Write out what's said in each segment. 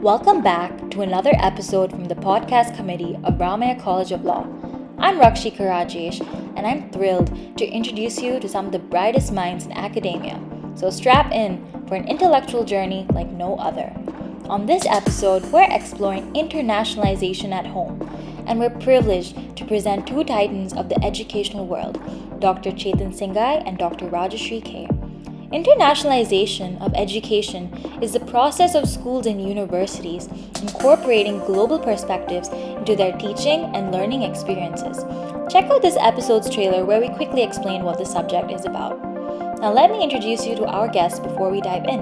Welcome back to another episode from the podcast committee of Ramaya College of Law. I'm Rajashree K, and I'm thrilled to introduce you to some of the brightest minds in academia. So strap in for an intellectual journey like no other. On this episode, we're exploring internationalization at home, and we're privileged to present two titans of the educational world, Dr. Chetan Singai and Dr. Rajashree K. Internationalization of education is the process of schools and universities incorporating global perspectives into their teaching and learning experiences. Check out this episode's trailer where we quickly explain what the subject is about. Now let me introduce you to our guests before we dive in.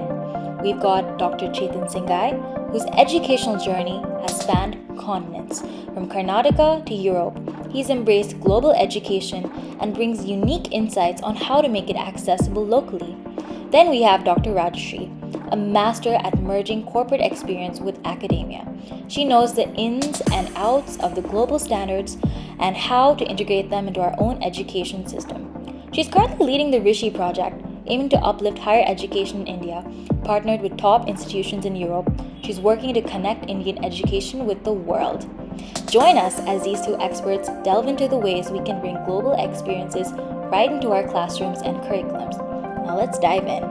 We've got Dr. Chetan Singai, whose educational journey has spanned continents. From Karnataka to Europe, he's embraced global education and brings unique insights on how to make it accessible locally. Then we have Dr. Rajashree, a master at merging corporate experience with academia. She knows the ins and outs of the global standards and how to integrate them into our own education system. She's currently leading the RISHII Project, aiming to uplift higher education in India, partnered with top institutions in Europe. She's working to connect Indian education with the world. Join us as these two experts delve into the ways we can bring global experiences right into our classrooms and curriculums. Now let's dive in.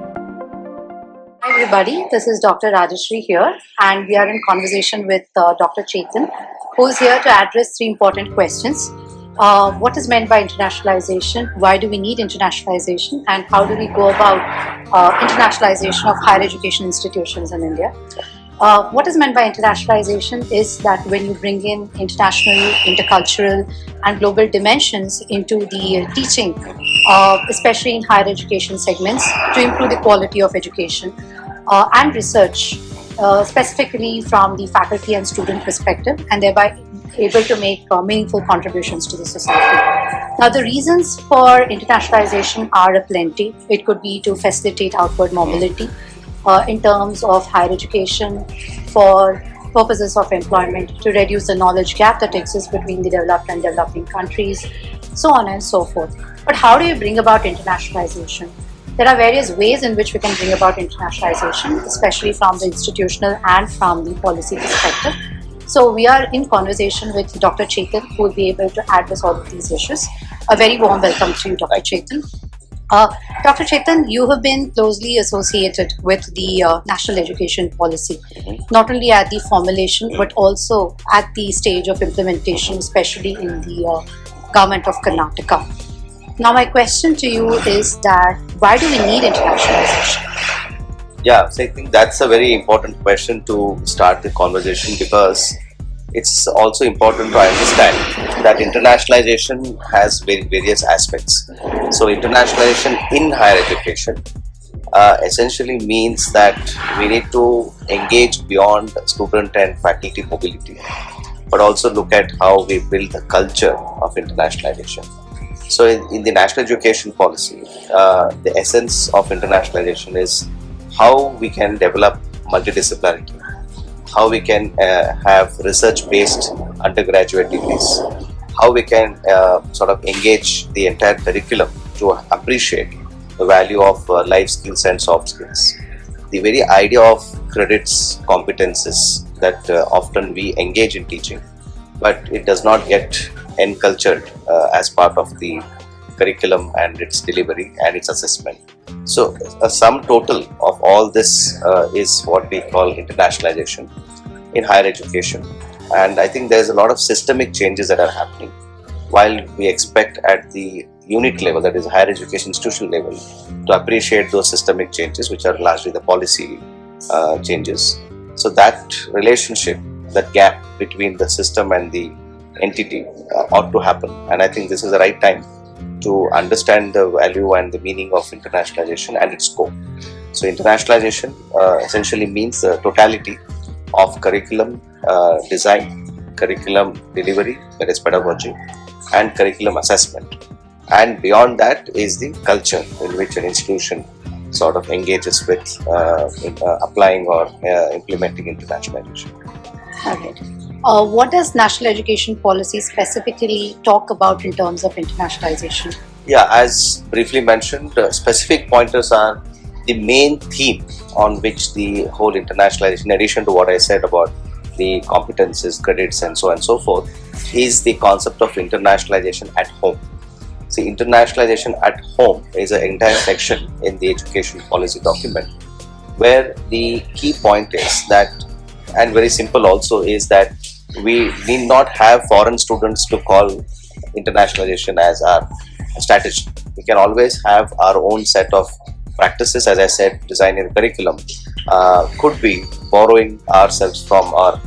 Hi everybody, this is Dr. Rajashree here, and we are in conversation with Dr. Chetan, who is here to address three important questions. What is meant by internationalization? Why do we need internationalization? And how do we go about internationalization of higher education institutions in India? What is meant by internationalization is that when you bring in international, intercultural and global dimensions into the teaching, especially in higher education segments, to improve the quality of education and research, specifically from the faculty and student perspective, and thereby able to make meaningful contributions to the society. Now, the reasons for internationalization are aplenty. It could be to facilitate outward mobility in terms of higher education, for purposes of employment, to reduce the knowledge gap that exists between the developed and developing countries, so on and so forth. But how do you bring about internationalization? There are various ways in which we can bring about internationalization, especially from the institutional and from the policy perspective. So we are in conversation with Dr. Chetan, who will be able to address all of these issues. A very warm welcome to you, Dr. Chetan. Dr. Chetan, you have been closely associated with the national education policy, not only at the formulation, but also at the stage of implementation, especially in the government of Karnataka. Now, my question to you is that why do we need internationalization? Yeah, so I think that's a very important question to start the conversation, because it's also important to understand that internationalization has various aspects. So internationalization in higher education essentially means that we need to engage beyond student and faculty mobility, but also look at how we build the culture of internationalization. So in the national education policy, the essence of internationalization is how we can develop multidisciplinarity, how we can have research-based undergraduate degrees, how we can sort of engage the entire curriculum to appreciate the value of life skills and soft skills. The very idea of credits, competences that often we engage in teaching, but it does not get encultured as part of the curriculum and its delivery and its assessment. So a sum total of all this is what we call internationalization in higher education. And I think there's a lot of systemic changes that are happening. While we expect at the unit level, that is higher education institution level, to appreciate those systemic changes, which are largely the policy changes. So that relationship, that gap between the system and the entity ought to happen. And I think this is the right time to understand the value and the meaning of internationalization and its scope. So internationalization essentially means the totality of curriculum design, curriculum delivery, that is pedagogy, and curriculum assessment. And beyond that is the culture in which an institution sort of engages with applying or implementing internationalization. Alright. What does national education policy specifically talk about in terms of internationalization? Yeah, as briefly mentioned, specific pointers are the main theme on which the whole internationalization, in addition to what I said about the competences, credits and so on and so forth, is the concept of internationalization at home. See, internationalization at home is an entire section in the education policy document, where the key point is that, and very simple also, is that we need not have foreign students to call internationalization as our strategy. We can always have our own set of practices, as I said, design and curriculum could be borrowing ourselves from our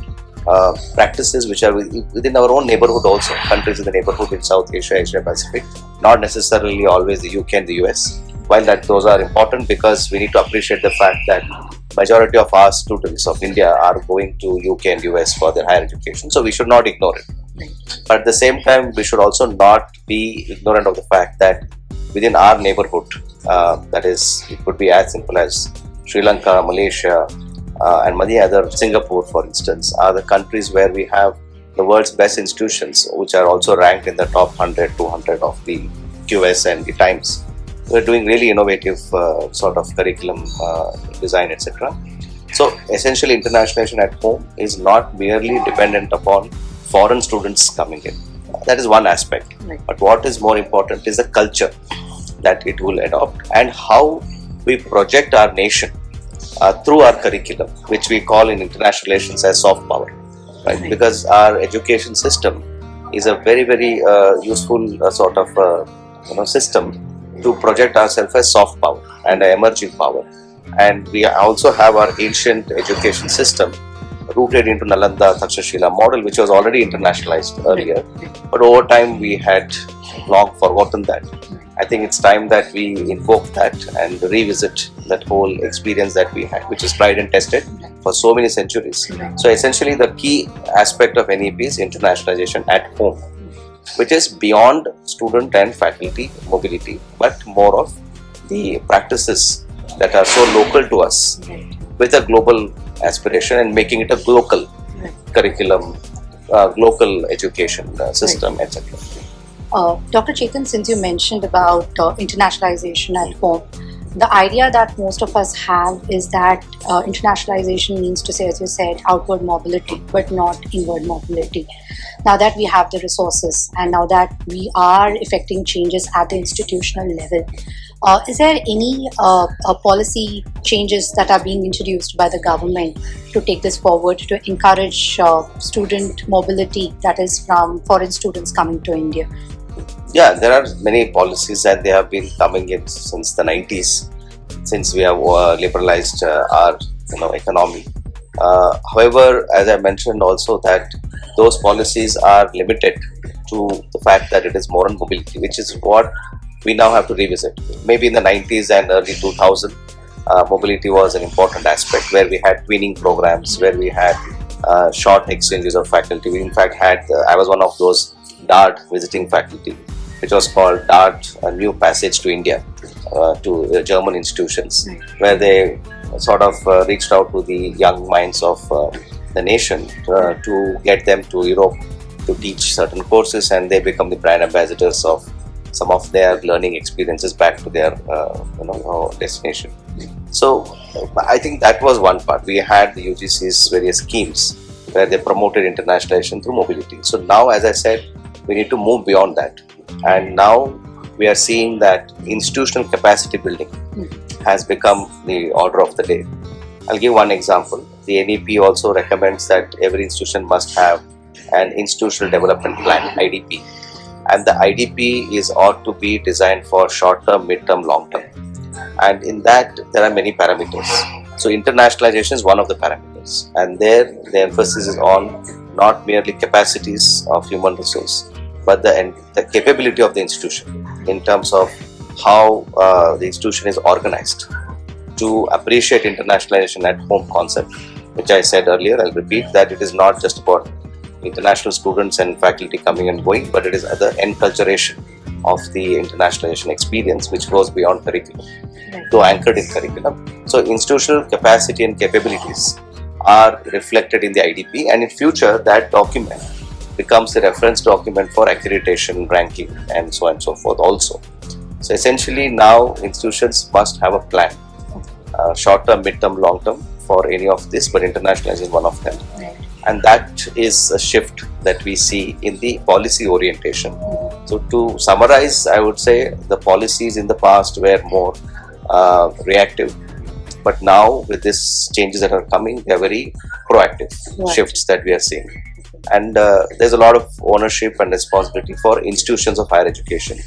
practices which are within our own neighborhood also, countries in the neighborhood in South Asia, Asia Pacific, not necessarily always the UK and the US. While that those are important, because we need to appreciate the fact that majority of our students of India are going to UK and US for their higher education, so we should not ignore it. But at the same time, we should also not be ignorant of the fact that within our neighborhood, that is, it could be as simple as Sri Lanka, Malaysia, and many other, Singapore for instance, are the countries where we have the world's best institutions, which are also ranked in the top 100, 200 of the QS and the Times. We're doing really innovative sort of curriculum design, etc. So essentially, internationalization at home is not merely dependent upon foreign students coming in. That is one aspect. Right. But what is more important is the culture that it will adopt and how we project our nation through our curriculum, which we call in international relations as soft power. Right? Because our education system is a very, very useful sort of system to project ourselves as soft power and an emerging power. And we also have our ancient education system rooted into Nalanda Takshashila model, which was already internationalized earlier, but over time we had long forgotten that. I think it's time that we invoke that and revisit that whole experience that we had, which is tried and tested for so many centuries. So essentially the key aspect of NEP is internationalization at home, which is beyond student and faculty mobility, but more of the practices that are so local to us with a global aspiration and making it a local curriculum, local education system, etc. Dr. Chetan, since you mentioned about internationalization at home, the idea that most of us have is that internationalization means to say, as you said, outward mobility, but not inward mobility. Now that we have the resources and now that we are effecting changes at the institutional level, is there any policy changes that are being introduced by the government to take this forward, to encourage student mobility, that is from foreign students coming to India? Yeah, there are many policies that they have been coming in since the 90s, since we have liberalized our economy. However, as I mentioned also, that those policies are limited to the fact that it is more on mobility, which is what we now have to revisit. Maybe in the 90s and early 2000, mobility was an important aspect, where we had twinning programs, where we had short exchanges of faculty. We in fact had, I was one of those DART visiting faculty, which was called DART, a new passage to India, to German institutions, where they sort of reached out to the young minds of the nation to get them to Europe to teach certain courses, and they become the brand ambassadors of some of their learning experiences back to their destination. So I think that was one part. We had the UGC's various schemes where they promoted internationalization through mobility. So now, as I said, we need to move beyond that, and now we are seeing that institutional capacity building has become the order of the day. I'll give one example. The NEP also recommends that every institution must have an institutional development plan, IDP, and the IDP is ought to be designed for short-term, mid-term, long-term, and in that there are many parameters. So internationalization is one of the parameters, and there the emphasis is on not merely capacities of human resource, but the capability of the institution in terms of how the institution is organized to appreciate internationalization at home concept, which I said earlier. I'll repeat that it is not just about international students and faculty coming and going, but it is the enculturation of the internationalization experience, which goes beyond curriculum to anchored in curriculum. So institutional capacity and capabilities are reflected in the IDP, and in future that document becomes a reference document for accreditation, ranking, and so on and so forth also. So essentially now institutions must have a plan short term, mid term, long term for any of this, but internationalization is one of them. Right. And that is a shift that we see in the policy orientation. So to summarize, I would say the policies in the past were more reactive, but now with these changes that are coming, they are very proactive shifts that we are seeing. And there's a lot of ownership and responsibility for institutions of higher education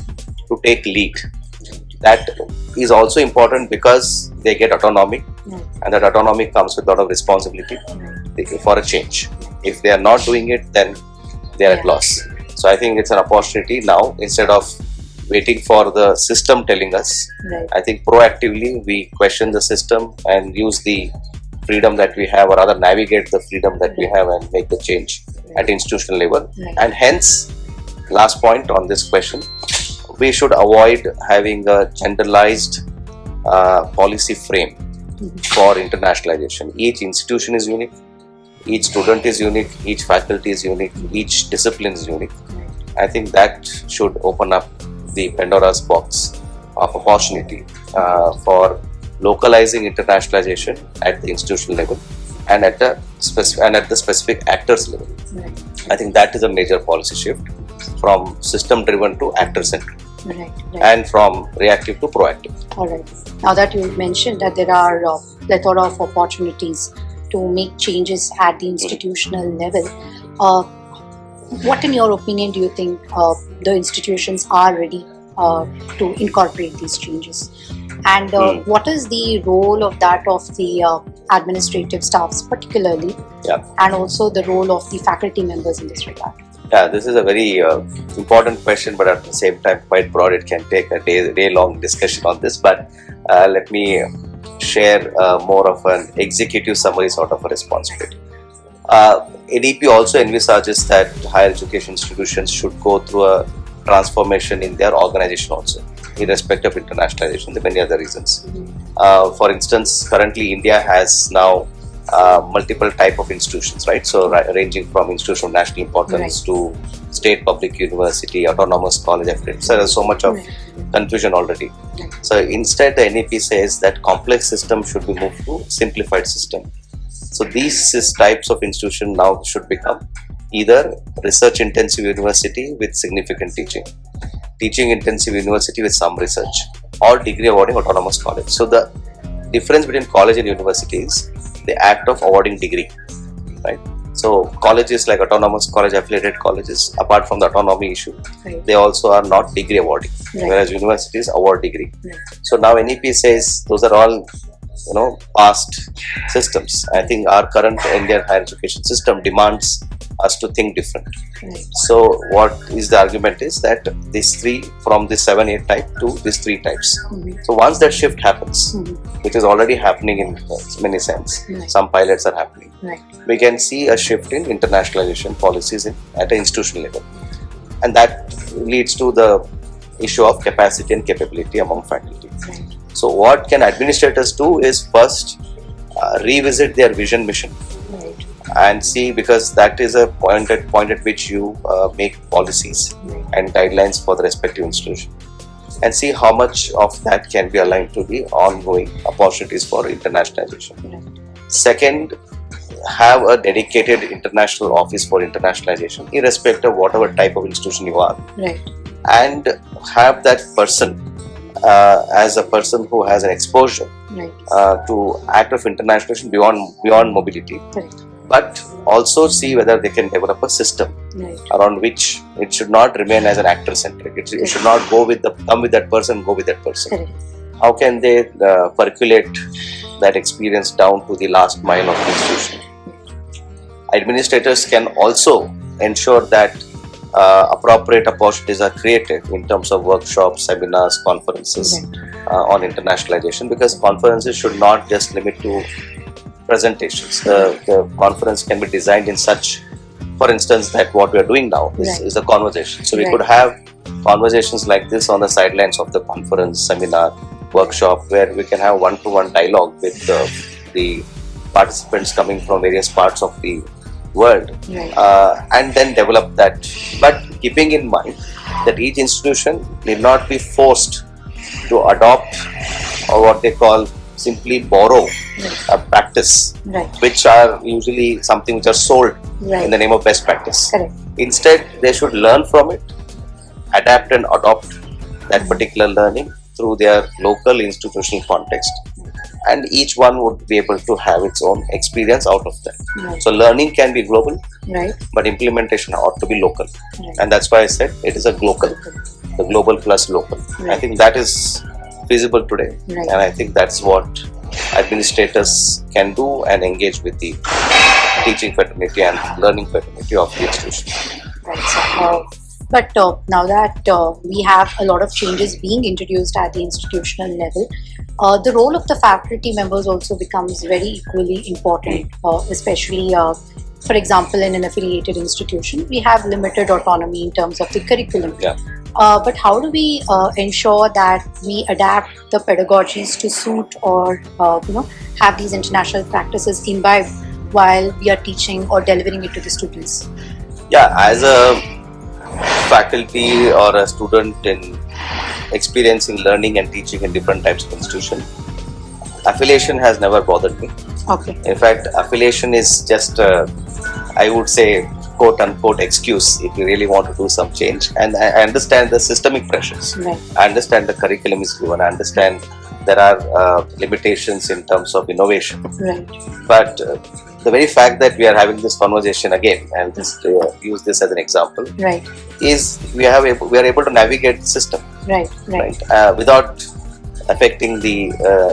to take lead. That is also important because they get autonomy, and that autonomy comes with a lot of responsibility for a change. If they are not doing it, then they are at loss. So I think it's an opportunity now, instead of waiting for the system telling us. I think proactively we question the system and use the freedom that we have, or rather navigate the freedom that we have and make the change at institutional level. And hence, last point on this question, we should avoid having a generalized policy frame for internationalization. Each institution is unique, each student is unique, each faculty is unique, each discipline is unique. I think that should open up the Pandora's box of opportunity for localizing internationalization at the institutional level and at the specific actors level. I think that is a major policy shift from system driven to actor centric, and from reactive to proactive. All right. Now that you mentioned that there are a plethora of opportunities to make changes at the institutional level, what in your opinion do you think the institutions are ready to incorporate these changes? And what is the role of the administrative staffs particularly, and also the role of the faculty members in this regard? Yeah, this is a very important question, but at the same time quite broad. It can take a day-long discussion on this, but let me share more of an executive summary sort of a responsibility. NEP also envisages that higher education institutions should go through a transformation in their organization also, irrespective of internationalization. There are many other reasons. For instance, currently India has now multiple type of institutions, right? So ranging from institution of national importance to state public university, autonomous college affiliate. So there's so much of confusion already. So instead, the NEP says that complex system should be moved to simplified system. So these types of institution now should become either research intensive university with significant teaching intensive university with some research, or degree awarding autonomous college. So the difference between college and university is the act of awarding degree, right? So colleges like autonomous college, affiliated colleges, apart from the autonomy issue, they also are not degree awarding, whereas universities award degree. So now NEP says those are all past systems. I think our current Indian higher education system demands us to think different. So what is the argument is that these three, from the 7-8 type to these 3 types. So once that shift happens, which is already happening in many sense, some pilots are happening, we can see a shift in internationalization policies at an institutional level, and that leads to the issue of capacity and capability among faculty. So what can administrators do is first revisit their vision mission and see, because that is a point at which you make policies and guidelines for the respective institution, and see how much of that can be aligned to the ongoing opportunities for internationalization. Second, have a dedicated international office for internationalization, irrespective of whatever type of institution you are, and have that person as a person who has an exposure to act of internationalization beyond mobility, but also see whether they can develop a system around which it should not remain as an actor centric. It should not come with that person, go with that person. How can they percolate that experience down to the last mile of the institution? Administrators can also ensure that appropriate opportunities are created in terms of workshops, seminars, conferences on internationalization, because conferences should not just limit to presentations. The conference can be designed in such, for instance, that what we are doing now is a conversation. So we could have conversations like this on the sidelines of the conference, seminar, workshop, where we can have one-to-one dialogue with the participants coming from various parts of the world, and then develop that. But keeping in mind that each institution need not be forced to adopt or what they call simply borrow a practice, which are usually something which are sold in the name of best practice. Correct. Instead, they should learn from it, adapt and adopt that particular learning through their local institutional context, and each one would be able to have its own experience out of that. So learning can be global, but implementation ought to be local, and that's why I said it is a global, the global plus local. I think that is feasible today, and I think that's what administrators can do and engage with the teaching fraternity and learning fraternity of the institution. But now that we have a lot of changes being introduced at the institutional level, the role of the faculty members also becomes very equally important, especially for example in an affiliated institution we have limited autonomy in terms of the curriculum. But how do we ensure that we adapt the pedagogies to suit or have these international practices imbibed while we are teaching or delivering it to the students? As a faculty or a student in experiencing learning and teaching in different types of institution, affiliation has never bothered me. In fact, affiliation is just I would say quote unquote excuse if you really want to do some change, and I understand the systemic pressures. I understand the curriculum is given, I understand there are limitations in terms of innovation, but the very fact that we are having this conversation again, and just use this as an example, is we are able to navigate the system without affecting the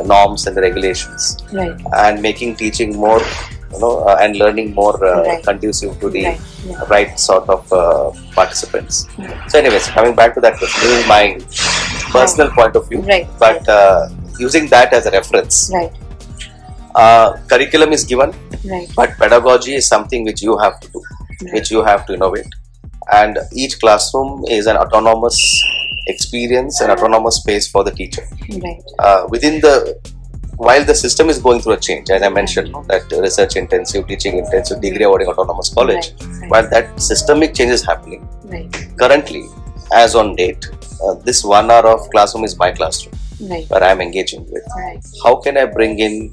norms and the regulations, and making teaching more and learning more conducive to the right sort of participants. So anyways, coming back to that question, this is my personal point of view, but using that as a reference, curriculum is given, but pedagogy is something which you have to do, which you have to innovate, and each classroom is an autonomous experience, an autonomous space for the teacher. While the system is going through a change, as I mentioned, that research intensive, teaching intensive, degree awarding autonomous college, while that systemic change is happening, currently, as on date, this 1 hour of classroom is my classroom, where I am engaging with. How can I bring in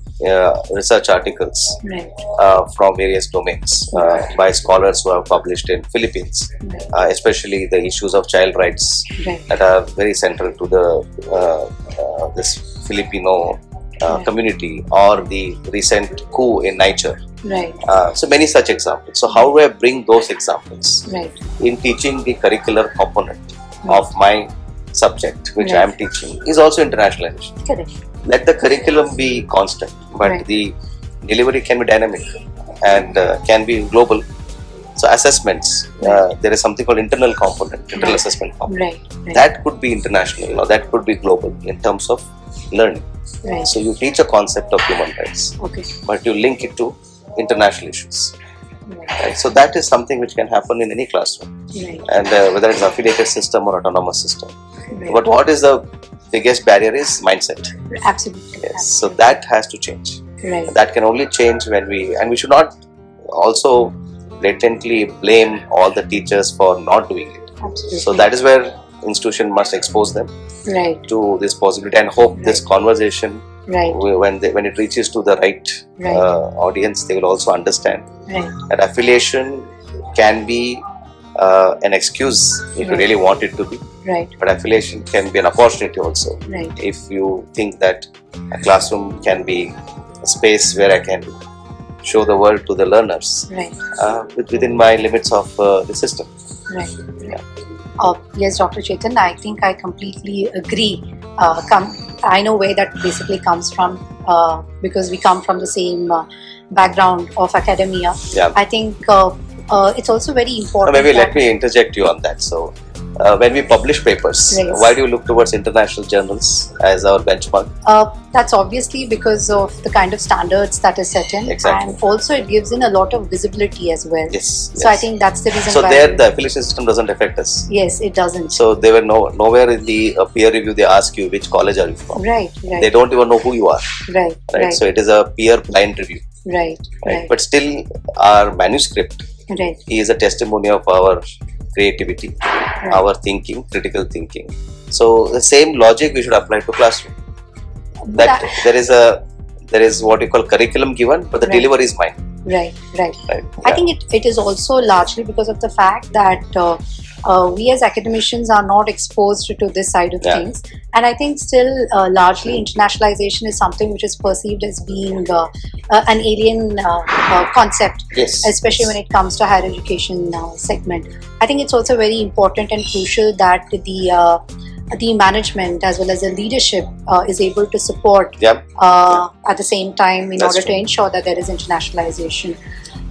research articles from various domains by scholars who have published in Philippines, especially the issues of child rights that are very central to the this Filipino community, or the recent coup in Niger. So many such examples. So how do I bring those examples in teaching the curricular component of my subject, which I am teaching, is also internationalization. Let the curriculum be constant, but the delivery can be dynamic and can be global. So assessments, there is something called internal component, internal assessment component. That could be international, or that could be global in terms of learning. So you teach a concept of human rights, but you link it to international issues. So that is something which can happen in any classroom, and whether it's affiliated system or autonomous system. But what is the biggest barrier is mindset. Absolutely. So that has to change. That can only change when we should not also blatantly blame all the teachers for not doing it. So that is where institution must expose them to this possibility, and hope this conversation, when it reaches to the right audience, they will also understand that affiliation can be an excuse if you really want it to be, but affiliation can be an opportunity also, if you think that a classroom can be a space where I can show the world to the learners within my limits of the system. Yes, Dr. Chetan, I think I completely agree. I know where that basically comes from, because we come from the same background of academia. I think it's also very important. Maybe let me interject you on that. So when we publish papers, why do you look towards international journals as our benchmark? That's obviously because of the kind of standards that is set in, and also it gives in a lot of visibility as well. So I think that's the reason. So there the affiliation system doesn't affect us. Yes, it doesn't. So they were nowhere in the peer review they ask you which college are you from. They don't even know who you are. So it is a peer blind review. But still our manuscript is a testimony of our creativity, our thinking, critical thinking. So the same logic we should apply to classroom. that there is what you call curriculum given, but the delivery is mine. Right. Yeah. I think it is also largely because of the fact that we as academicians are not exposed to this side of things, and I think still largely internationalization is something which is perceived as being an alien concept, especially when it comes to higher education segment. I think it's also very important and crucial that the management as well as the leadership is able to support at the same time in order to ensure that there is internationalization.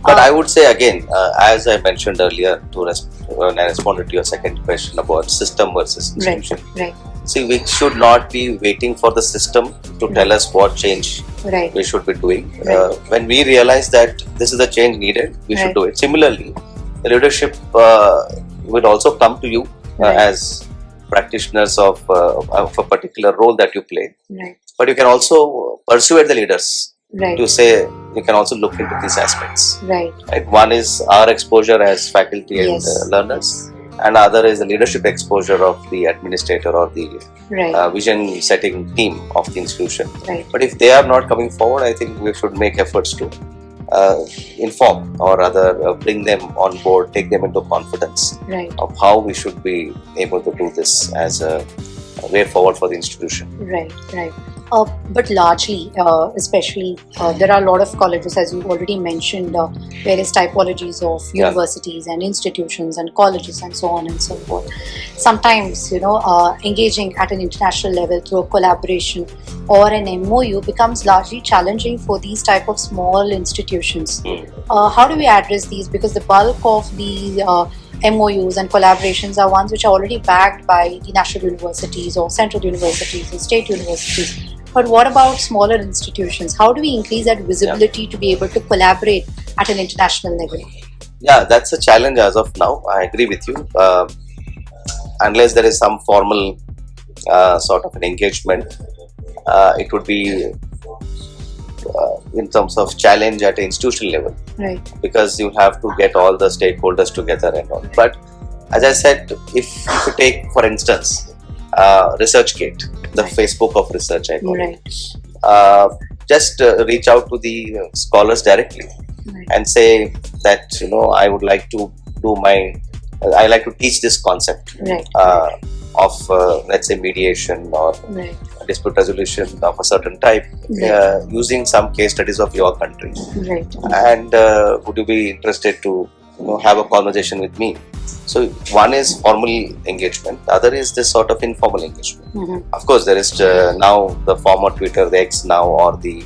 But I would say again, as I mentioned earlier, when I responded to your second question about system versus institution. Right. See, we should not be waiting for the system to tell us what change we should be doing. When we realize that this is the change needed, we should do it. Similarly, the leadership will also come to you as practitioners of a particular role that you play. But you can also persuade the leaders to say you can also look into these aspects. Right. One is our exposure as faculty and learners, and other is the leadership exposure of the administrator or the vision setting team of the institution. But if they are not coming forward, I think we should make efforts to inform or rather bring them on board, take them into confidence of how we should be able to do this as a way forward for the institution. Right. But largely, especially, there are a lot of colleges, as you already mentioned, various typologies of universities and institutions and colleges and so on and so forth. Sometimes, engaging at an international level through a collaboration or an MOU becomes largely challenging for these type of small institutions. How do we address these? Because the bulk of the MOUs and collaborations are ones which are already backed by the national universities or central universities or state universities. But what about smaller institutions? How do we increase that visibility to be able to collaborate at an international level? Yeah, that's a challenge as of now. I agree with you. Unless there is some formal sort of an engagement, it would be in terms of challenge at an institutional level. Because you have to get all the stakeholders together and all. But as I said, if you take, for instance, ResearchGate, the Facebook of research, I call it. Just reach out to the scholars directly and say that I would like to I like to teach this concept of let's say mediation or dispute resolution of a certain type using some case studies of your country. And would you be interested to have a conversation with me? So one is formal engagement, the other is this sort of informal engagement. Of course, there is now the former Twitter, the X now, or the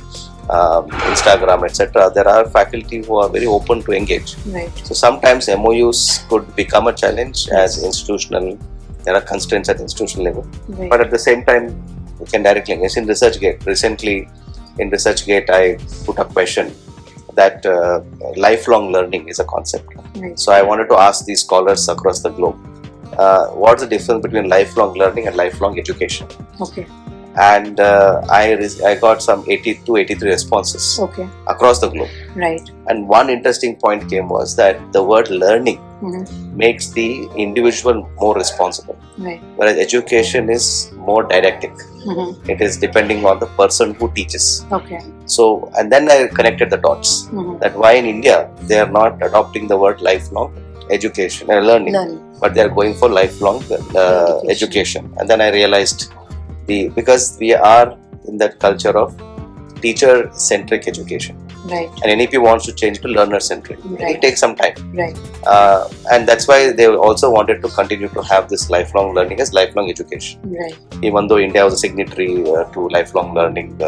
Instagram, etc. There are faculty who are very open to engage. So sometimes MOUs could become a challenge as institutional. There are constraints at institutional level, but at the same time, you can directly engage. In ResearchGate, recently in ResearchGate, I put a question that lifelong learning is a concept. So I wanted to ask these scholars across the globe, what's the difference between lifelong learning and lifelong education? And I got some 82, 83 responses across the globe. And one interesting point came was that the word learning makes the individual more responsible, whereas education is more didactic. It is depending on the person who teaches. So, and then I connected the dots that why in India they are not adopting the word lifelong education and learning, but they are going for lifelong education. And then I realized because we are in that culture of teacher-centric education. And NEP wants to change to learner-centric. It takes some time. And that's why they also wanted to continue to have this lifelong learning as lifelong education. Even though India was a signatory to lifelong learning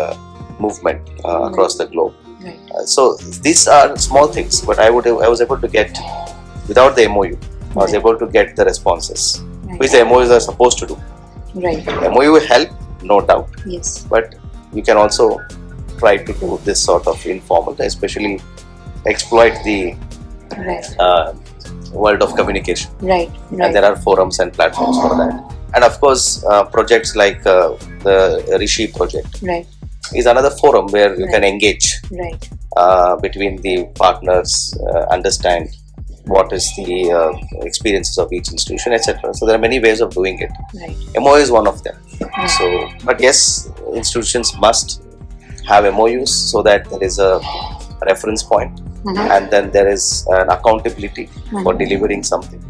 movement across the globe. So these are small things, but I was able to get, without the MOU, I was able to get the responses, which the MOUs are supposed to do. MOU will help, no doubt. But you can also try to do this sort of informal, especially exploit the world of communication. And there are forums and platforms for that. And of course, projects like the RISHII Project is another forum where you can engage between the partners, understand what is the experiences of each institution, etc. So there are many ways of doing it. MOU is one of them. So, but yes, institutions must have MOUs so that there is a reference point, and then there is an accountability for delivering something.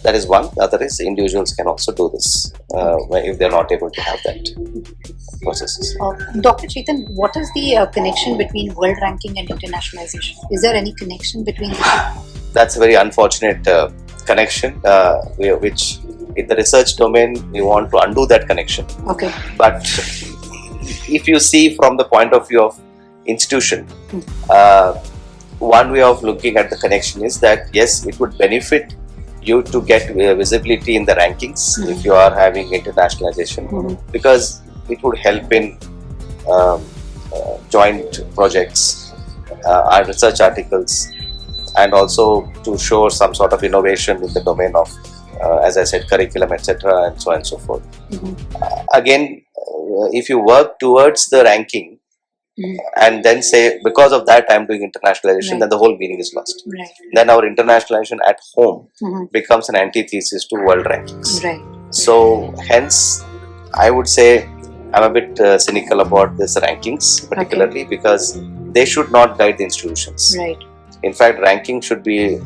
That is one. The other is individuals can also do this if they're not able to have that processes. Dr. Chetan, what is the connection between world ranking and internationalization? Is there any connection between the two? That's a very unfortunate connection, which in the research domain we want to undo that connection. Okay. But if you see from the point of view of institution, one way of looking at the connection is that yes, it would benefit you to get visibility in the rankings if you are having internationalization, because it would help in joint projects, research articles, and also to show some sort of innovation in the domain of, as I said, curriculum, etc., and so on and so forth. Again, if you work towards the ranking and then say, because of that I am doing internationalization, then the whole meaning is lost. Then our internationalization at home becomes an antithesis to world rankings. So hence, I would say I'm a bit cynical about this rankings, particularly because they should not guide the institutions. In fact, ranking should be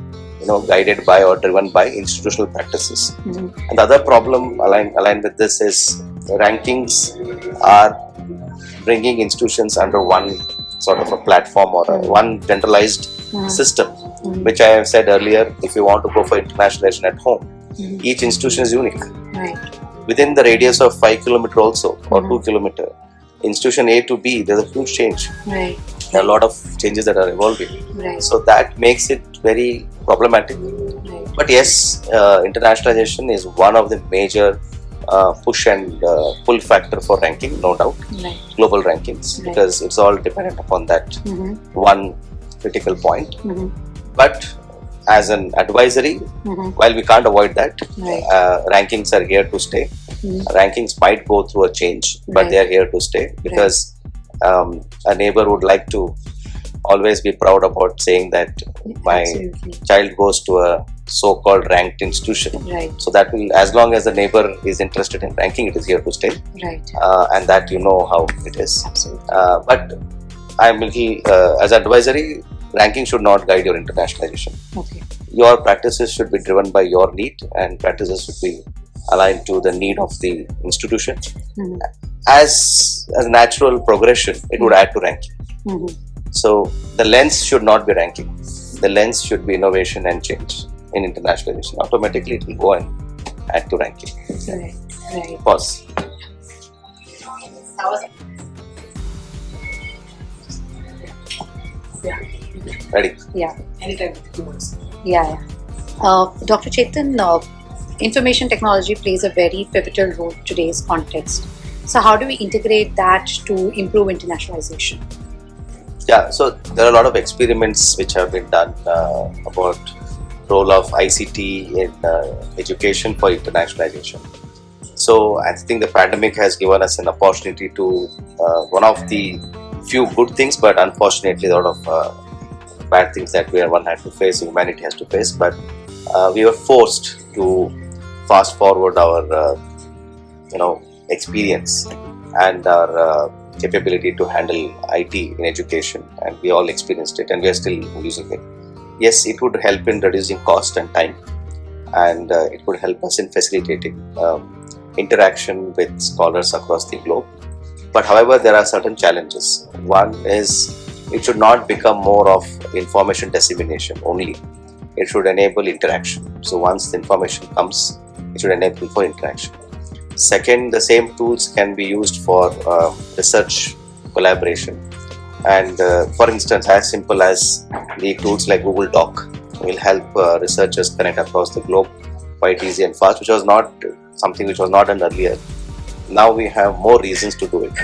guided by or driven by institutional practices. And the other problem aligned with this is rankings are bringing institutions under one sort of a platform or one generalized system, which I have said earlier. If you want to go for internationalization at home, each institution is unique. Within the radius of 5 km also or 2 km, institution A to B, there's a huge change. There are a lot of changes that are evolving. So that makes it very problematic. But yes, internationalization is one of the major push and pull factor for ranking, no doubt, global rankings, because it's all dependent upon that one critical point. But as an advisory, while we can't avoid that, rankings are here to stay. Rankings might go through a change, but they are here to stay, because a neighbor would like to always be proud about saying that my child goes to a so-called ranked institution. So that will, as long as the neighbor is interested in ranking, it is here to stay. And that you know how it is. But I'm little, as advisory, ranking should not guide your internationalization. Your practices should be driven by your need, and practices should be aligned to the need of the institution. As a natural progression, it would add to ranking. So the lens should not be ranking. The lens should be innovation and change in internationalization. Automatically it will go and add to ranking. Pause. Ready? Anytime. Dr. Chetan, information technology plays a very pivotal role in today's context. So how do we integrate that to improve internationalization? So there are a lot of experiments which have been done about role of ICT in education for internationalization. So I think the pandemic has given us an opportunity to, one of the few good things, but unfortunately a lot of bad things that one had to face, humanity has to face, but we were forced to fast forward our experience and our capability to handle IT in education, and we all experienced it and we are still using it. Yes, it would help in reducing cost and time, and it would help us in facilitating interaction with scholars across the globe. But however, there are certain challenges. One is it should not become more of information dissemination only. It should enable interaction. So once the information comes, it should enable for interaction. Second, the same tools can be used for research collaboration, and for instance, as simple as the tools like Google Doc will help researchers connect across the globe quite easy and fast, which was not something which was not done earlier. Now we have more reasons to do it,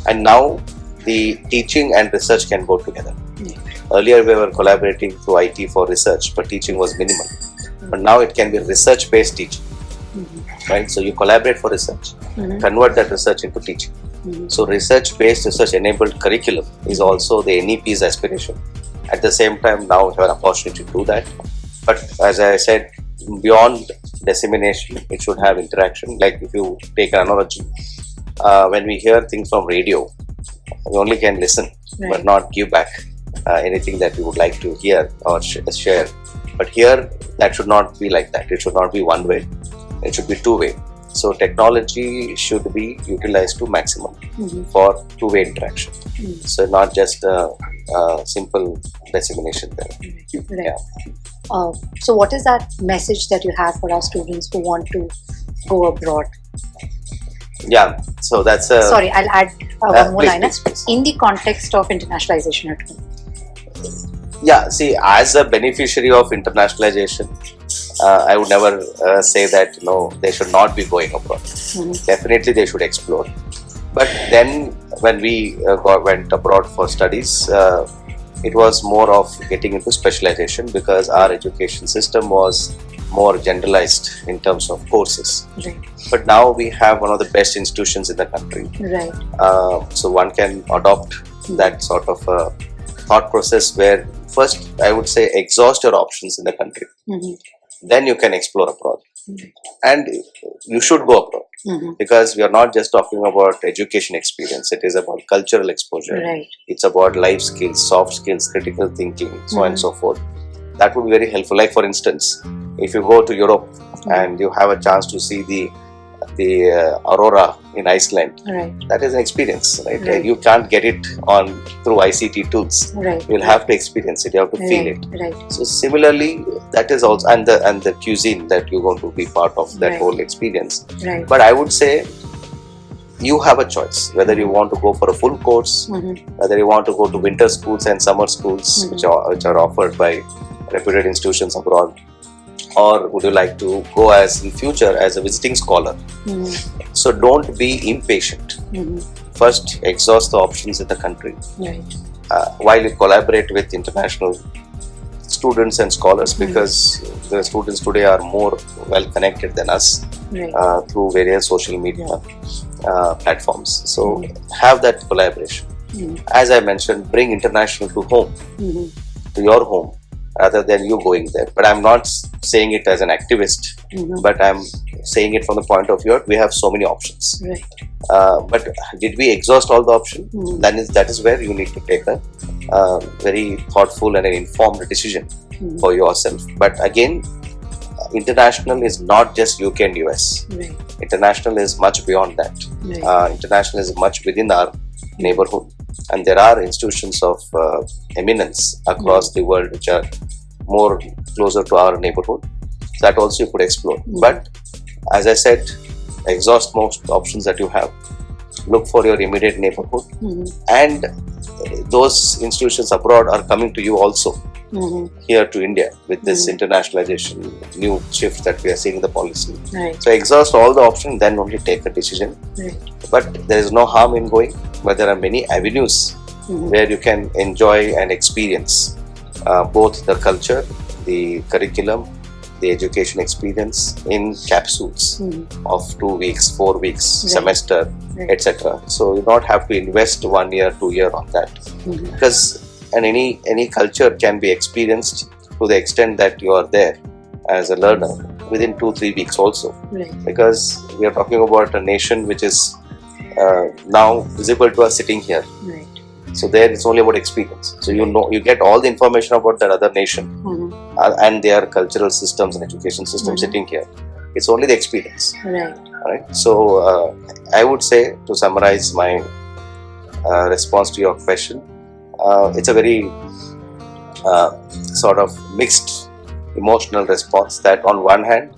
and now the teaching and research can go together. Earlier we were collaborating through IT for research, but teaching was minimal. But now it can be research-based teaching. Right, so you collaborate for research, convert that research into teaching. So research-based, research-enabled curriculum is also the NEP's aspiration. At the same time, now we have an opportunity to do that. But as I said, beyond dissemination, it should have interaction. Like if you take an analogy, when we hear things from radio, we only can listen, Right. but not give back anything that we would like to hear or share. But here, that should not be like that. It should not be one way. It should be two-way. So technology should be utilized to maximum for two-way interaction. So not just a simple dissemination there. Right. Yeah. So what is that message that you have for our students who want to go abroad? Yeah. So that's a. Sorry, I'll add one more please, line. please. In the context of internationalization at home. Yeah. See, as a beneficiary of internationalization, I would never say that they should not be going abroad. Definitely, they should explore. But then, when we went abroad for studies, it was more of getting into specialization because our education system was more generalized in terms of courses. Right. But now we have one of the best institutions in the country. Right. So one can adopt that sort of thought process where first I would say exhaust your options in the country. Then you can explore abroad. And you should go abroad. Because we are not just talking about education experience, it is about cultural exposure. Right. It's about life skills, soft skills, critical thinking, so on and so forth. That would be very helpful. Like for instance, if you go to Europe and you have a chance to see the aurora in Iceland, Right. that is an experience, right? Right. You can't get it through ICT tools. Right. You'll have to experience it. You have to feel it. Right. So similarly, that is also and the cuisine that you're going to be part of that Right. whole experience. Right. But I would say you have a choice whether you want to go for a full course, whether you want to go to winter schools and summer schools, which are offered by reputed institutions abroad, or would you like to go as in future as a visiting scholar. So don't be impatient. First, exhaust the options in the country. Right. While you collaborate with international students and scholars, because the students today are more well connected than us Right. through various social media platforms. So have that collaboration. As I mentioned, bring international to home, to your home, rather than you going there. But I'm not saying it as an activist, but I'm saying it from the point of view we have so many options. Right. But did we exhaust all the options? That is where you need to take a very thoughtful and an informed decision for yourself. But again, international is not just UK and US. Right. International is much beyond that. Right. International is much within our neighborhood, and there are institutions of eminence across the world which are more closer to our neighborhood. That also you could explore. But as I said, exhaust most options that you have. Look for your immediate neighborhood, and those institutions abroad are coming to you also here to India with this internationalization new shift that we are seeing in the policy. Right. So exhaust all the options, then only take a decision. Right. But there is no harm in going, but there are many avenues where you can enjoy and experience both the culture, the curriculum, the education experience in capsules of 2 weeks, 4 weeks, semester, etc. So you don't have to invest 1 year, 2 years on that, because any culture can be experienced to the extent that you are there as a learner within 2-3 weeks also. Right. Because we are talking about a nation which is now visible to us sitting here. Right. So there it's only about experience. So you get all the information about that other nation and their cultural systems and education systems sitting here. It's only the experience. Right. Right. So I would say, to summarize my response to your question, it's a very sort of mixed emotional response. That on one hand,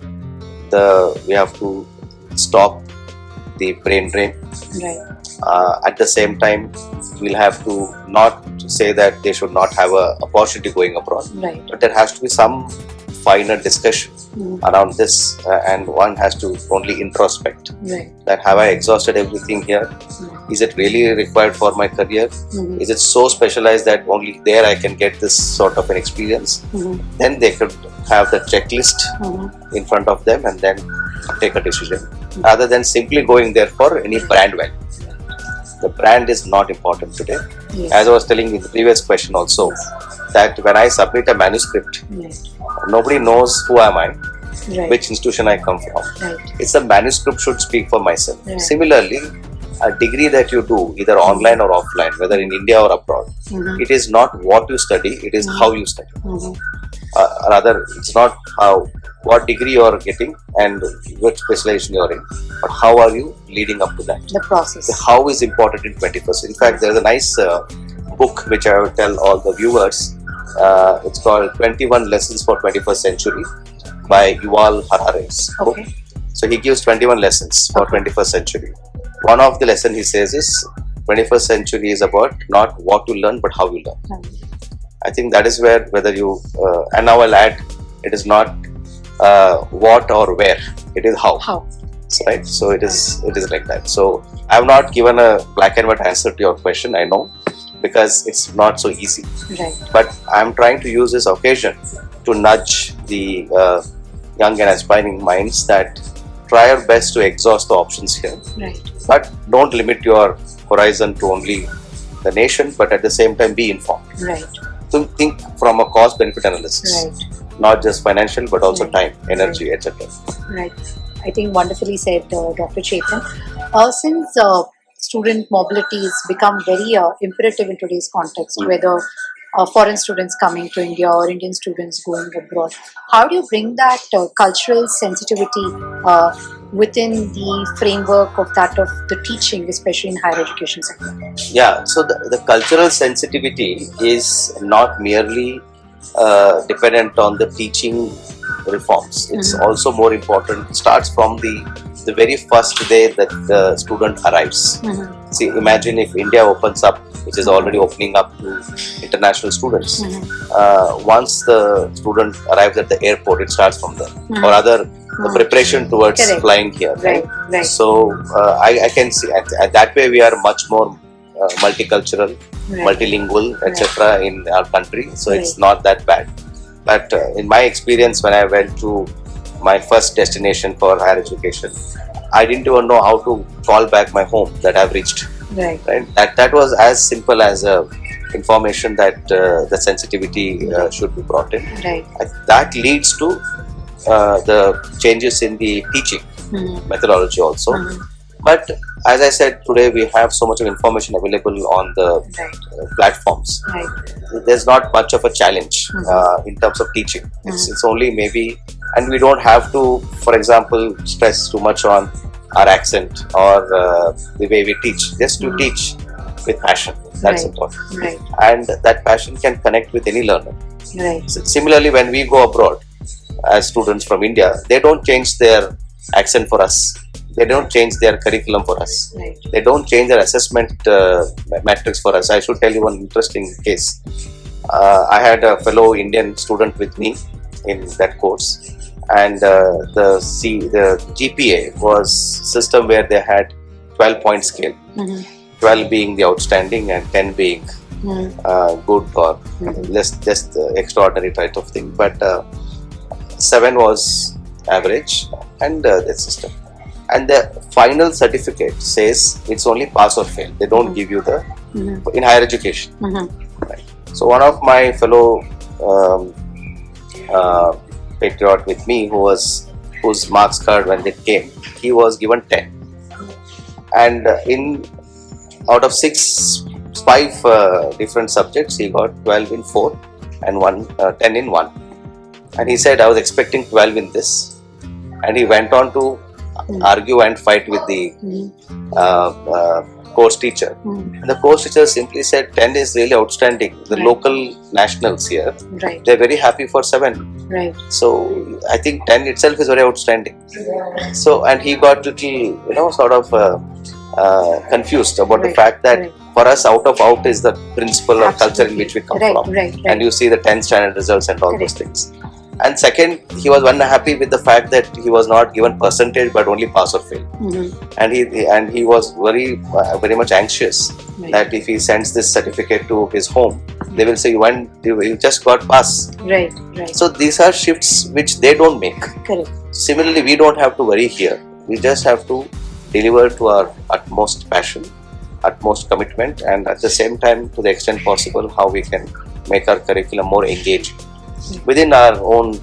we have to stop the brain drain. Right. At the same time, we'll have to not say that they should not have a opportunity going abroad, Right. but there has to be some finer discussion around this, and one has to only introspect Right. that have I exhausted everything here? Is it really required for my career? Is it so specialized that only there I can get this sort of an experience? Then they could have the checklist in front of them and then take a decision, rather than simply going there for any brand value. The brand is not important today. Yes. As I was telling in the previous question also, that when I submit a manuscript, Right. nobody knows who am I, Right. which institution I come from. Right. It's a manuscript should speak for myself. Right. Similarly, a degree that you do, either online or offline, whether in India or abroad, it is not what you study, it is how you study. Rather, it's not what degree you are getting and which specialization you are in, but how are you leading up to that. The process. How is important in 21st. In fact, there is a nice book which I will tell all the viewers. It's called 21 Lessons for 21st Century by Yuval Harari's book. So he gives 21 lessons for 21st century. One of the lesson he says is 21st century is about not what you learn but how you learn. I think that is where whether you and now I'll add, it is not what or where, it is how. So, right? So it is like that. So I have not given a black and white answer to your question, I know, because it's not so easy. But I'm trying to use this occasion to nudge the young and aspiring minds that try your best to exhaust the options here. But don't limit your horizon to only the nation, but at the same time be informed. So think from a cost benefit analysis, not just financial but also time, energy, etc. I think wonderfully said, Dr. Chetan. Since student mobility has become very imperative in today's context, whether foreign students coming to India or Indian students going abroad, how do you bring that cultural sensitivity within the framework of that of the teaching, especially in higher education sector? Yeah, so the cultural sensitivity is not merely dependent on the teaching reforms. It's also more important. It starts from the very first day that the student arrives. See, imagine if India opens up, which is already opening up to international students. Once the student arrives at the airport, it starts from there. Or rather, the preparation towards flying here. Right? So I can see that way we are much more multicultural, multilingual, etc. in our country. So it's not that bad. But in my experience, when I went to my first destination for higher education, I didn't even know how to call back my home that I've reached. Right? That was as simple as information that the sensitivity should be brought in. That leads to the changes in the teaching methodology also. But as I said, today we have so much of information available on the platforms. There's not much of a challenge in terms of teaching. It's only maybe, and we don't have to, for example, stress too much on our accent or the way we teach. Just to teach with passion. That's important. And that passion can connect with any learner. Similarly, when we go abroad as students from India, they don't change their accent for us. They don't change their curriculum for us. They don't change their assessment metrics for us. I should tell you one interesting case. I had a fellow Indian student with me in that course, and the GPA was system where they had 12-point scale. 12 being the outstanding and 10 being good or less, just extraordinary type of thing. But 7 was average, and that system. And the final certificate says it's only pass or fail. They don't give you the in higher education. So one of my fellow patriot with me, whose marks card when they came, he was given 10. And out of 5 different subjects, he got 12 in 4 and 10 in 1. And he said, I was expecting 12 in this. And he went on to argue and fight with the course teacher. And the course teacher simply said 10 is really outstanding. The local nationals here, they're very happy for 7. So I think 10 itself is very outstanding. So, and he got little, sort of confused about the fact that for us, out of out is the principle or culture in which we come from. And you see the 10th standard results and all those things. And second, he was unhappy with the fact that he was not given percentage but only pass or fail. And he was very much anxious that if he sends this certificate to his home, they will say you just got pass. So these are shifts which they don't make. Similarly, we don't have to worry here. We just have to deliver to our utmost passion, utmost commitment, and at the same time, to the extent possible, how we can make our curriculum more engaging within our own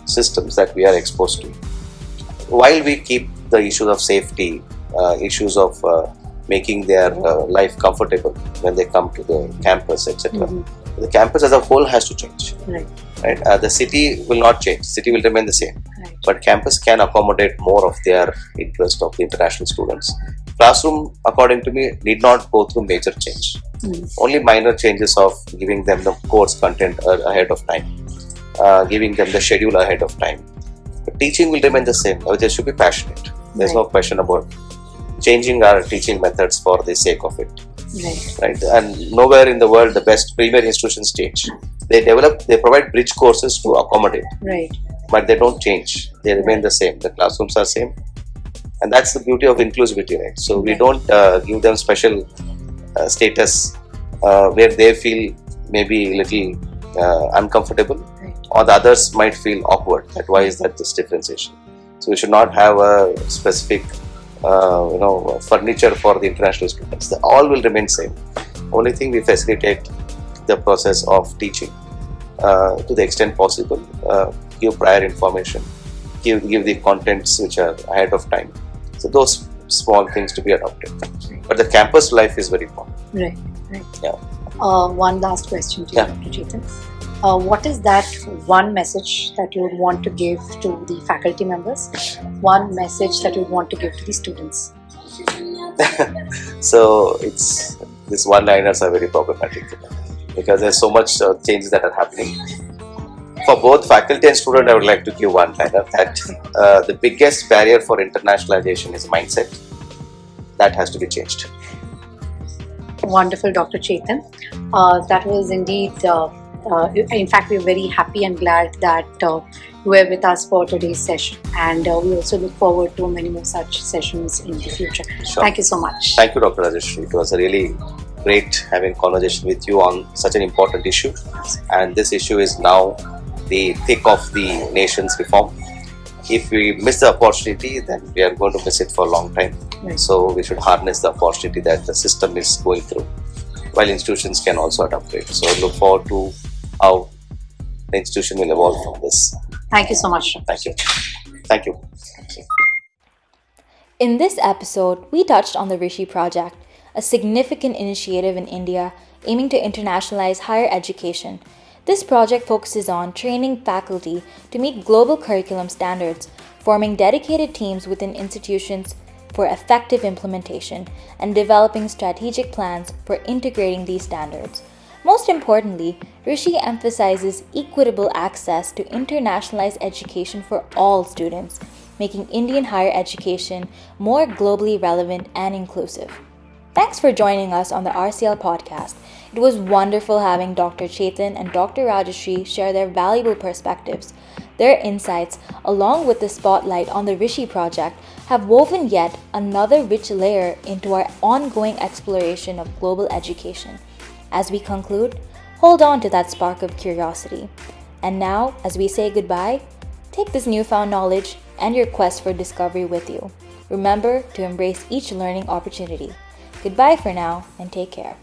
systems that we are exposed to, while we keep the issues of safety, issues of making their life comfortable when they come to the campus, etc. Mm-hmm. The campus as a whole has to change. Right. Right? The city will not change. City will remain the same. Right. But campus can accommodate more of their interest of the international students. Classroom, according to me, need not go through major change. Only minor changes of giving them the course content ahead of time, giving them the schedule ahead of time. The teaching will remain the same. They should be passionate. There's no question about changing our teaching methods for the sake of it. Right. And nowhere in the world the best premier institutions change. They provide bridge courses to accommodate. Right. But they don't change. They remain the same. The classrooms are same. And that's the beauty of inclusivity, right? So we don't give them special status where they feel maybe a little uncomfortable, or the others might feel awkward. That why is that this differentiation? So we should not have a specific furniture for the international students. All will remain same. Only thing, we facilitate the process of teaching to the extent possible, give prior information, give the contents which are ahead of time. So those small things to be adopted. But the campus life is very important. Right. Yeah. One last question to you, Dr. Chetan. What is that one message that you would want to give to the faculty members? One message that you would want to give to the students? So these one-liners are very problematic because there's so much changes that are happening. For both faculty and student, I would like to give one-liner that the biggest barrier for internationalization is mindset. That has to be changed. Wonderful, Dr. Chetan. That was indeed, in fact, we're very happy and glad that you were with us for today's session. And we also look forward to many more such sessions in the future. Sure. Thank you so much. Thank you, Dr. Rajashree. It was a really great having a conversation with you on such an important issue. And this issue is now the thick of the nation's reform. If we miss the opportunity, then we are going to miss it for a long time. Right. So we should harness the opportunity that the system is going through, while institutions can also adapt it. So look forward to how the institution will evolve from this. Thank you so much. Thank you. Thank you. In this episode, we touched on the RISHII Project, a significant initiative in India aiming to internationalize higher education. This project focuses on training faculty to meet global curriculum standards, forming dedicated teams within institutions for effective implementation, and developing strategic plans for integrating these standards. Most importantly, RISHII emphasizes equitable access to internationalized education for all students, making Indian higher education more globally relevant and inclusive. Thanks for joining us on the RCL podcast. It was wonderful having Dr. Chetan and Dr. Rajashree share their valuable perspectives. Their insights, along with the spotlight on the RISHII Project, have woven yet another rich layer into our ongoing exploration of global education. As we conclude, hold on to that spark of curiosity. And now, as we say goodbye, take this newfound knowledge and your quest for discovery with you. Remember to embrace each learning opportunity. Goodbye for now, and take care.